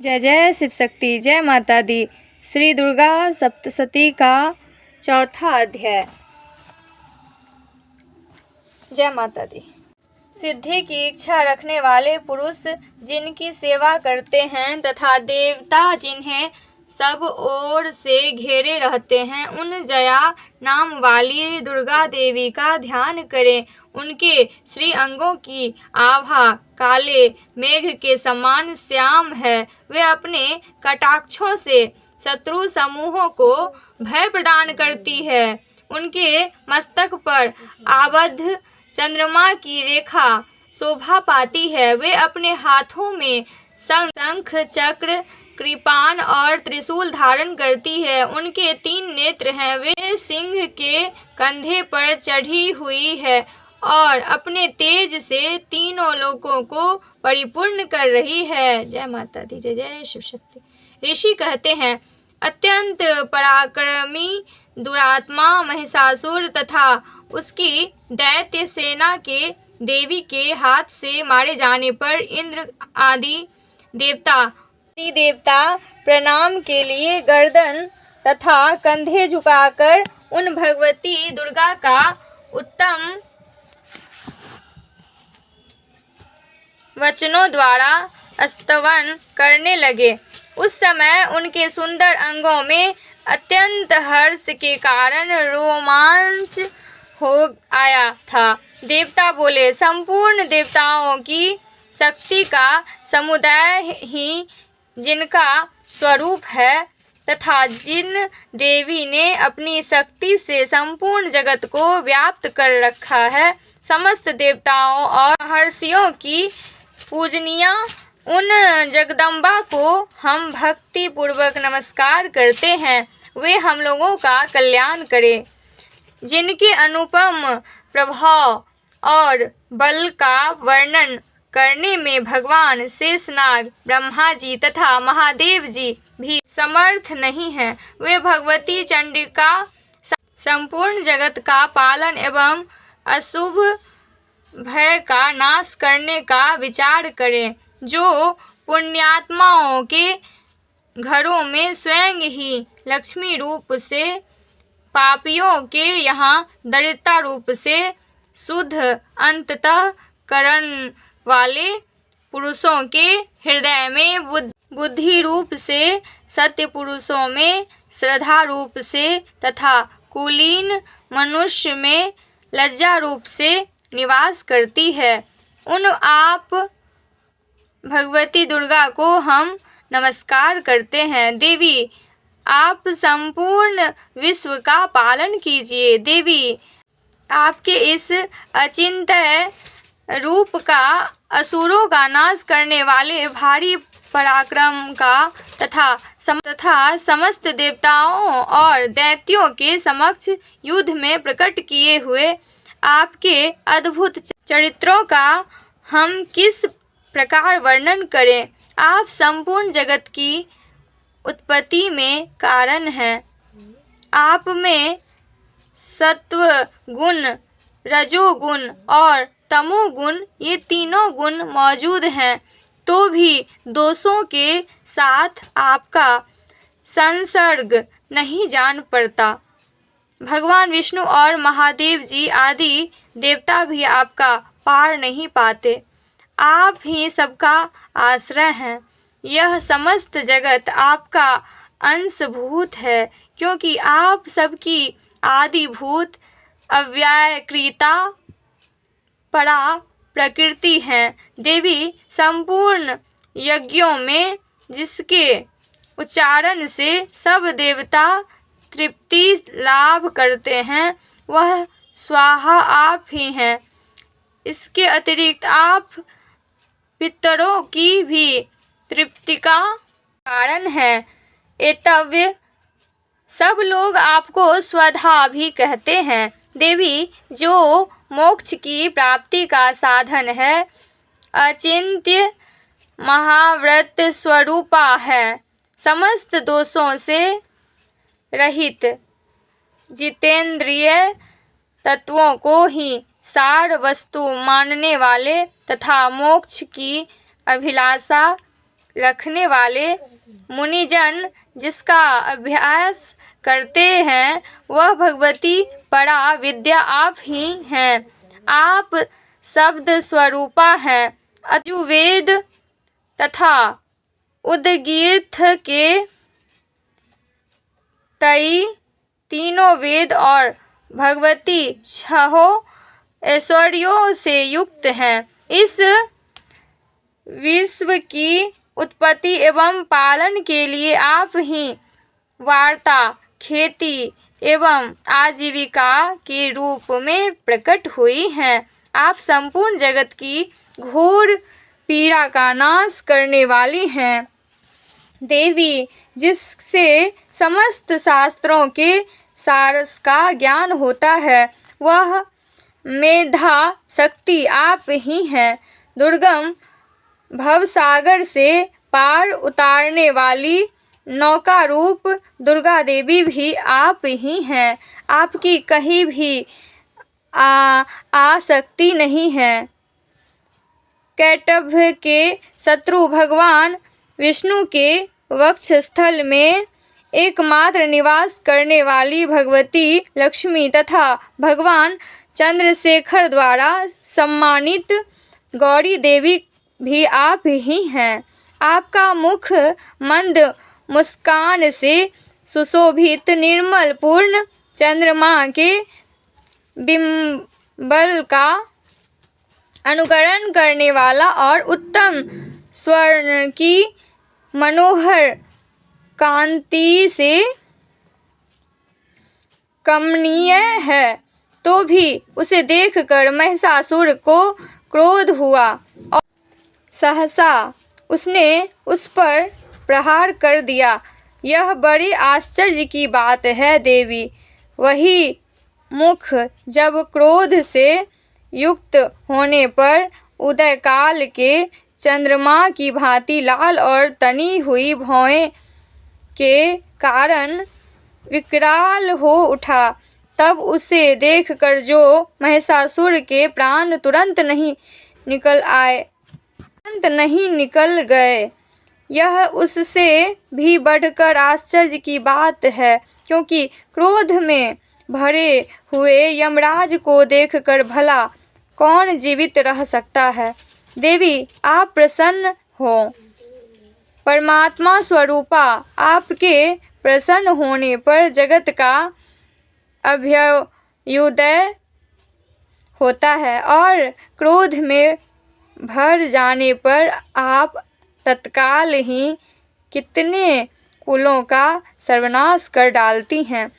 जय जय शिव शक्ति, जय माता दी। श्री दुर्गा सप्तशती का चौथा अध्याय। जय माता दी। सिद्धि की इच्छा रखने वाले पुरुष जिनकी सेवा करते हैं तथा देवता जिन्हें सब ओर से घेरे रहते हैं, उन जया नाम वाली दुर्गा देवी का ध्यान करें। उनके श्री अंगों की आभा काले मेघ के समान श्याम है। वे अपने कटाक्षों से शत्रु समूहों को भय प्रदान करती है। उनके मस्तक पर आबद्ध चंद्रमा की रेखा शोभा पाती है। वे अपने हाथों में शंख, चक्र, कृपाण और त्रिशूल धारण करती है। उनके 3 नेत्र हैं। वे सिंह के कंधे पर चढ़ी हुई है और अपने तेज से तीनों लोकों को परिपूर्ण कर रही है। जय माता दी। जय जय शिव शक्ति। ऋषि कहते हैं, अत्यंत पराक्रमी दुरात्मा महिषासुर तथा उसकी दैत्य सेना के देवी के हाथ से मारे जाने पर इंद्र आदि देवता प्रणाम के लिए गर्दन तथा कंधे झुकाकर उन भगवती दुर्गा का उत्तम वचनों द्वारा स्तवन करने लगे। उस समय उनके सुंदर अंगों में अत्यंत हर्ष के कारण रोमांच हो आया था। देवता बोले, संपूर्ण देवताओं की शक्ति का समुदाय ही जिनका स्वरूप है तथा जिन देवी ने अपनी शक्ति से संपूर्ण जगत को व्याप्त कर रखा है, समस्त देवताओं और महर्षियों की पूजनीय उन जगदम्बा को हम भक्ति पूर्वक नमस्कार करते हैं। वे हम लोगों का कल्याण करें। जिनके अनुपम प्रभाव और बल का वर्णन करने में भगवान शेषनाग, ब्रह्मा जी तथा महादेव जी भी समर्थ नहीं हैं, वे भगवती चंडिका संपूर्ण जगत का पालन एवं अशुभ भय का नाश करने का विचार करें। जो पुण्यात्माओं के घरों में स्वयं ही लक्ष्मी रूप से, पापियों के यहाँ दरिद्रता रूप से शुद्ध अंततः करण वाले पुरुषों के हृदय में बुद्धि रूप से, सत्य पुरुषों में श्रद्धा रूप से तथा कुलीन मनुष्य में लज्जा रूप से निवास करती है। उन आप भगवती दुर्गा को हम नमस्कार करते हैं। देवी, आप संपूर्ण विश्व का पालन कीजिए। देवी, आपके इस अचिंत्य रूप का असुरों का नाश करने वाले भारी पराक्रम का तथा समस्त देवताओं और दैत्यों के समक्ष युद्ध में प्रकट किए हुए आपके अद्भुत चरित्रों का हम किस प्रकार वर्णन करें। आप संपूर्ण जगत की उत्पत्ति में कारण हैं। आप में सत्व गुण, रजोगुण और तमोगुण, ये तीनों गुण मौजूद हैं, तो भी दोषों के साथ आपका संसर्ग नहीं जान पड़ता। भगवान विष्णु और महादेव जी आदि देवता भी आपका पार नहीं पाते। आप ही सबका आश्रय हैं। यह समस्त जगत आपका अंशभूत है, क्योंकि आप सबकी आदिभूत अव्ययकृता परा प्रकृति हैं। देवी, संपूर्ण यज्ञों में जिसके उच्चारण से सब देवता तृप्ति लाभ करते हैं, वह स्वाहा आप ही हैं। इसके अतिरिक्त आप पितरों की भी तृप्ति का कारण है। एतव्य, सब लोग आपको स्वधा भी कहते हैं। देवी, जो मोक्ष की प्राप्ति का साधन है, अचिंत्य महाव्रत स्वरूपा है, समस्त दोषों से रहित, जितेंद्रिय तत्वों को ही सार वस्तु मानने वाले तथा मोक्ष की अभिलाषा रखने वाले मुनिजन जिसका अभ्यास करते हैं वह भगवती परा विद्या आप ही हैं। आप शब्द स्वरूपा हैं। अजुर्वेद तथा उद्गीर्थ के तई तीनों वेद और भगवती छहों ऐश्वर्यों से युक्त हैं। इस विश्व की उत्पत्ति एवं पालन के लिए आप ही वार्ता, खेती एवं आजीविका के रूप में प्रकट हुई हैं। आप संपूर्ण जगत की घोर पीड़ा का नाश करने वाली हैं। देवी, जिससे समस्त शास्त्रों के सारस का ज्ञान होता है, वह मेधा शक्ति आप ही हैं। दुर्गम भवसागर से पार उतारने वाली नौका रूप दुर्गा देवी भी आप ही हैं। आपकी कहीं भी आसक्ति नहीं है। कैटभ के शत्रु भगवान विष्णु के वक्षस्थल में एकमात्र निवास करने वाली भगवती लक्ष्मी तथा भगवान चंद्रशेखर द्वारा सम्मानित गौरी देवी भी आप ही हैं। आपका मुख मंद मुस्कान से सुशोभित निर्मल पूर्ण चंद्रमा के बिंबल का अनुकरण करने वाला और उत्तम स्वर्ण की मनोहर कांति से कमनीय है। तो भी उसे देखकर महिषासुर को क्रोध हुआ और सहसा उसने उस पर प्रहार कर दिया। यह बड़े आश्चर्य की बात है देवी। वही मुख जब क्रोध से युक्त होने पर उदयकाल के चंद्रमा की भांति लाल और तनी हुई भौहें के कारण विकराल हो उठा। तब उसे देखकर जो महिषासुर के प्राण तुरंत नहीं निकल गए, यह उससे भी बढ़कर आश्चर्य की बात है, क्योंकि क्रोध में भरे हुए यमराज को देखकर भला कौन जीवित रह सकता है। देवी, आप प्रसन्न हो। परमात्मा स्वरूपा, आपके प्रसन्न होने पर जगत का अभ्युदय होता है और क्रोध में भर जाने पर आप तत्काल ही कितने कुलों का सर्वनाश कर डालती हैं।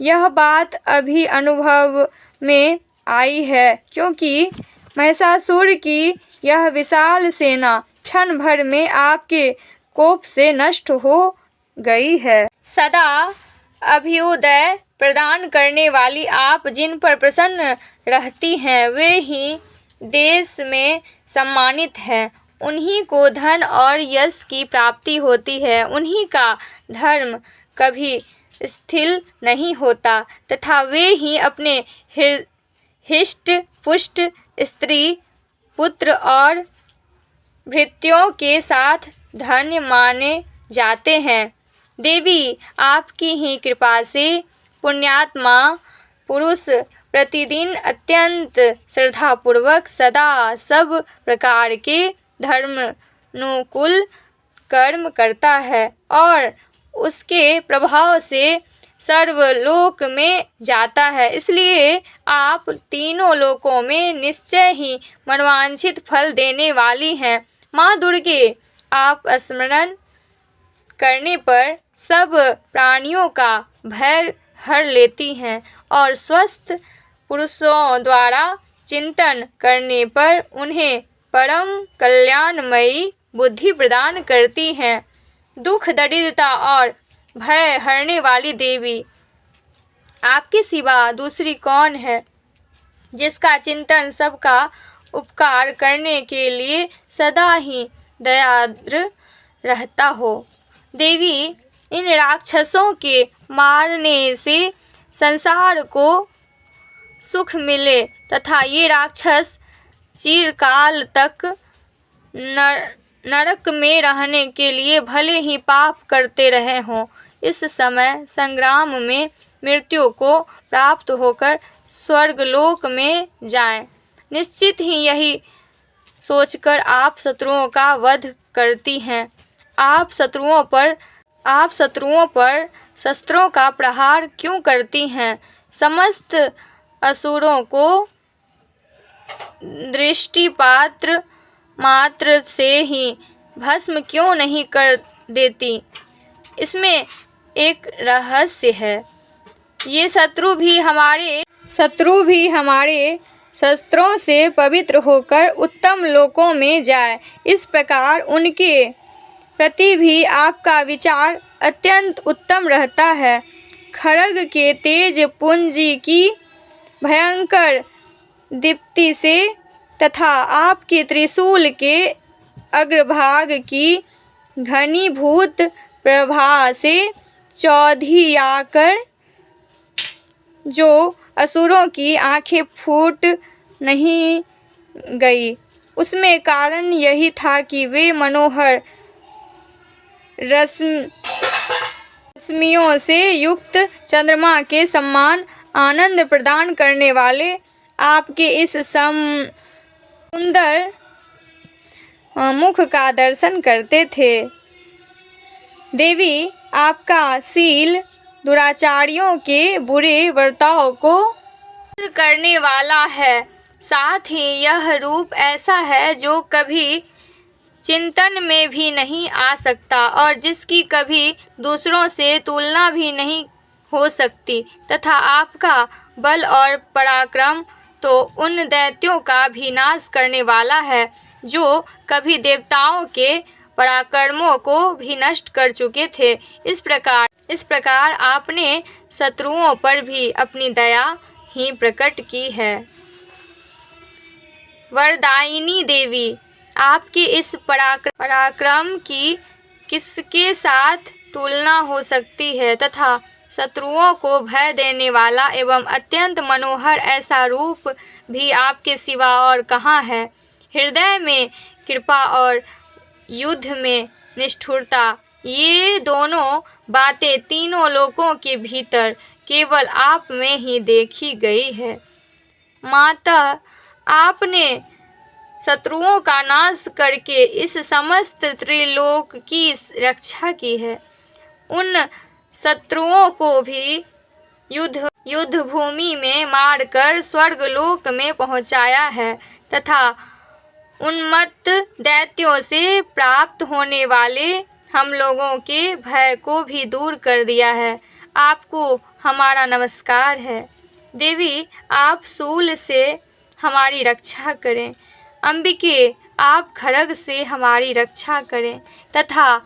यह बात अभी अनुभव में आई है, क्योंकि महिषासुर की यह विशाल सेना क्षण भर में आपके कोप से नष्ट हो गई है। सदा अभ्युदय प्रदान करने वाली आप जिन पर प्रसन्न रहती हैं, वे ही देश में सम्मानित हैं। उन्हीं को धन और यश की प्राप्ति होती है। उन्हीं का धर्म कभी स्थिर नहीं होता तथा वे ही अपने हिष्ट पुष्ट स्त्री पुत्र और भृत्यों के साथ धन्य माने जाते हैं। देवी, आपकी ही कृपा से पुण्यात्मा पुरुष प्रतिदिन अत्यंत श्रद्धापूर्वक सदा सब प्रकार के धर्मानुकूल कर्म करता है और उसके प्रभाव से सर्वलोक में जाता है। इसलिए आप तीनों लोकों में निश्चय ही मनवांछित फल देने वाली हैं। माँ दुर्गे, आप स्मरण करने पर सब प्राणियों का भय हर लेती हैं और स्वस्थ पुरुषों द्वारा चिंतन करने पर उन्हें परम कल्याणमयी बुद्धि प्रदान करती हैं। दुख, दरिद्रता और भय हरने वाली देवी, आपके सिवा दूसरी कौन है जिसका चिंतन सबका उपकार करने के लिए सदा ही दयाद्र रहता हो। देवी, इन राक्षसों के मारने से संसार को सुख मिले तथा ये राक्षस चिरकाल तक नरक में रहने के लिए भले ही पाप करते रहे हों, इस समय संग्राम में मृत्यु को प्राप्त होकर स्वर्गलोक में जाएं। निश्चित ही यही सोचकर आप शत्रुओं का वध करती हैं। आप शत्रुओं पर शस्त्रों का प्रहार क्यों करती हैं? समस्त असुरों को दृष्टिपात मात्र से ही भस्म क्यों नहीं कर देती? इसमें एक रहस्य है। ये शत्रु भी हमारे शस्त्रों से पवित्र होकर उत्तम लोकों में जाए, इस प्रकार उनके प्रति भी आपका विचार अत्यंत उत्तम रहता है। खड्ग के तेज पुंजी की भयंकर दीप्ति से तथा आपके त्रिशूल के अग्रभाग की घनीभूत प्रभा से चौधियाकर जो असुरों की आंखें फूट नहीं गई, उसमें कारण यही था कि वे मनोहर रश्मियों से युक्त चंद्रमा के समान आनंद प्रदान करने वाले आपके इस सुंदर मुख का दर्शन करते थे। देवी, आपका शील दुराचारियों के बुरे बर्ताव को दूर करने वाला है। साथ ही यह रूप ऐसा है जो कभी चिंतन में भी नहीं आ सकता और जिसकी कभी दूसरों से तुलना भी नहीं हो सकती, तथा आपका बल और पराक्रम तो उन दैत्यों का भी नाश करने वाला है जो कभी देवताओं के पराक्रमों को भी नष्ट कर चुके थे। इस प्रकार आपने शत्रुओं पर भी अपनी दया ही प्रकट की है। वरदायिनी देवी, आपके इस पराक्रम की किसके साथ तुलना हो सकती है तथा शत्रुओं को भय देने वाला एवं अत्यंत मनोहर ऐसा रूप भी आपके सिवा और कहाँ है? हृदय में कृपा और युद्ध में निष्ठुरता, ये दोनों बातें तीनों लोकों के भीतर केवल आप में ही देखी गई है। माता, आपने शत्रुओं का नाश करके इस समस्त त्रिलोक की रक्षा की है। उन शत्रुओं को भी युद्ध भूमि में मारकर स्वर्गलोक में पहुंचाया है तथा उन्मत्त दैत्यों से प्राप्त होने वाले हम लोगों के भय को भी दूर कर दिया है। आपको हमारा नमस्कार है। देवी, आप शूल से हमारी रक्षा करें। अंबिके, आप खड्ग से हमारी रक्षा करें तथा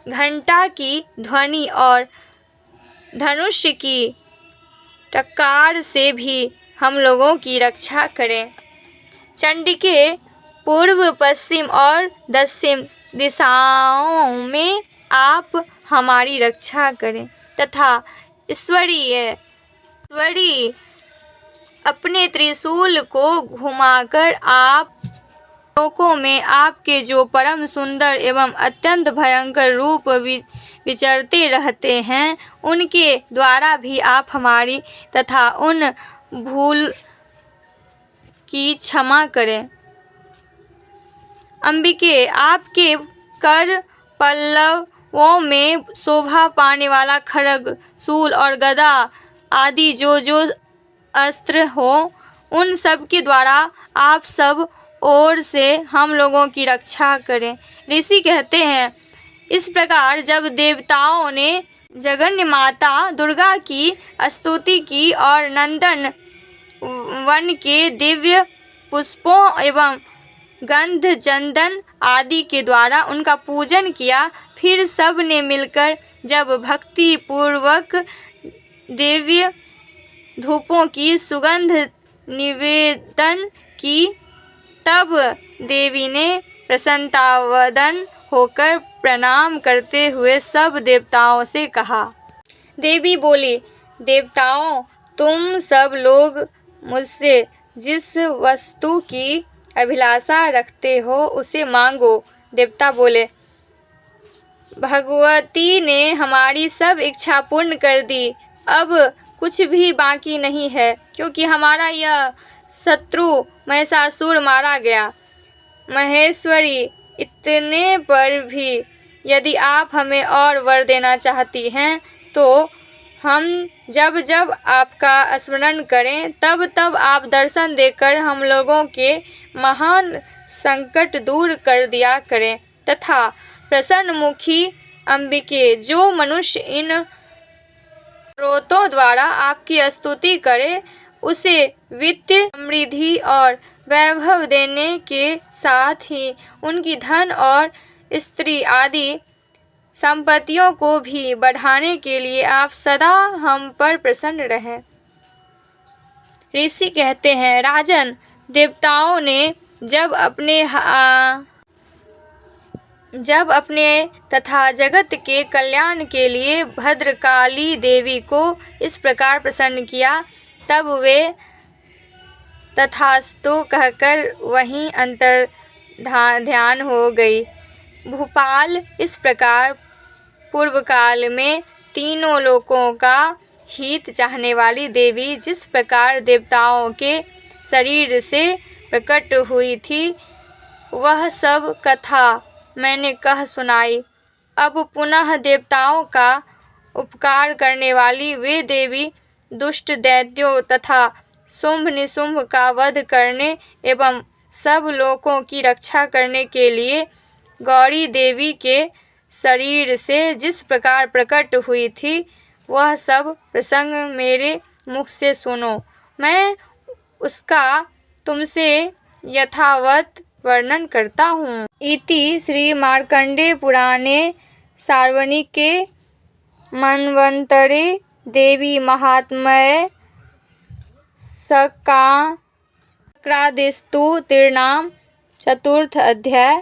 घंटा की ध्वनि और धनुष की टकार से भी हम लोगों की रक्षा करें। चंडिके, पूर्व, पश्चिम और दक्षिण दिशाओं में आप हमारी रक्षा करें तथा ईश्वरी, अपने त्रिशूल को घुमाकर आप लोकों में आपके जो परम सुंदर एवं अत्यंत भयंकर रूप विचरते रहते हैं, उनके द्वारा भी आप हमारी तथा उन भूल की क्षमा करें। अंबिके, आपके कर पल्लवों में शोभा पाने वाला खड्ग, शूल और गदा आदि जो अस्त्र हो, उन सब के द्वारा आप सब ओर से हम लोगों की रक्षा करें। ऋषि कहते हैं, इस प्रकार जब देवताओं ने जगन्य माता दुर्गा की स्तुति की और नंदन वन के दिव्य पुष्पों एवं गंध चंदन आदि के द्वारा उनका पूजन किया, फिर सब ने मिलकर जब भक्ति पूर्वक दिव्य धूपों की सुगंध निवेदन की, तब देवी ने प्रसन्नतावदन होकर प्रणाम करते हुए सब देवताओं से कहा। देवी बोली, देवताओं, तुम सब लोग मुझसे जिस वस्तु की अभिलाषा रखते हो उसे मांगो। देवता बोले, भगवती ने हमारी सब इच्छा पूर्ण कर दी, अब कुछ भी बाकी नहीं है, क्योंकि हमारा यह शत्रु महिषासुर मारा गया। महेश्वरी, इतने पर भी यदि आप हमें और वर देना चाहती हैं तो हम जब जब आपका स्मरण करें तब तब आप दर्शन देकर हम लोगों के महान संकट दूर कर दिया करें, तथा प्रसन्नमुखी अंबिके, जो मनुष्य इन स्रोतों द्वारा आपकी स्तुति करे उसे वित्त, समृद्धि और वैभव देने के साथ ही उनकी धन और स्त्री आदि संपत्तियों को भी बढ़ाने के लिए आप सदा हम पर प्रसन्न रहें। ऋषि कहते हैं, राजन, देवताओं ने जब अपने तथा जगत के कल्याण के लिए भद्रकाली देवी को इस प्रकार प्रसन्न किया, तब वे तथास्तु कहकर वहीं अंतर ध्यान हो गई। भूपाल, इस प्रकार पूर्व काल में तीनों लोकों का हित चाहने वाली देवी जिस प्रकार देवताओं के शरीर से प्रकट हुई थी, वह सब कथा मैंने कह सुनाई। अब पुनः देवताओं का उपकार करने वाली वे देवी दुष्ट दैत्यों तथा शुंभ निशुंभ का वध करने एवं सब लोकों की रक्षा करने के लिए गौरी देवी के शरीर से जिस प्रकार प्रकट हुई थी, वह सब प्रसंग मेरे मुख से सुनो। मैं उसका तुमसे यथावत वर्णन करता हूँ। इति श्री मार्कंडेय पुराणे सार्वणिके मन्वन्तरे देवी महात्म्ये शक्रादेस्तु तीर्णाम चतुर्थ अध्याय।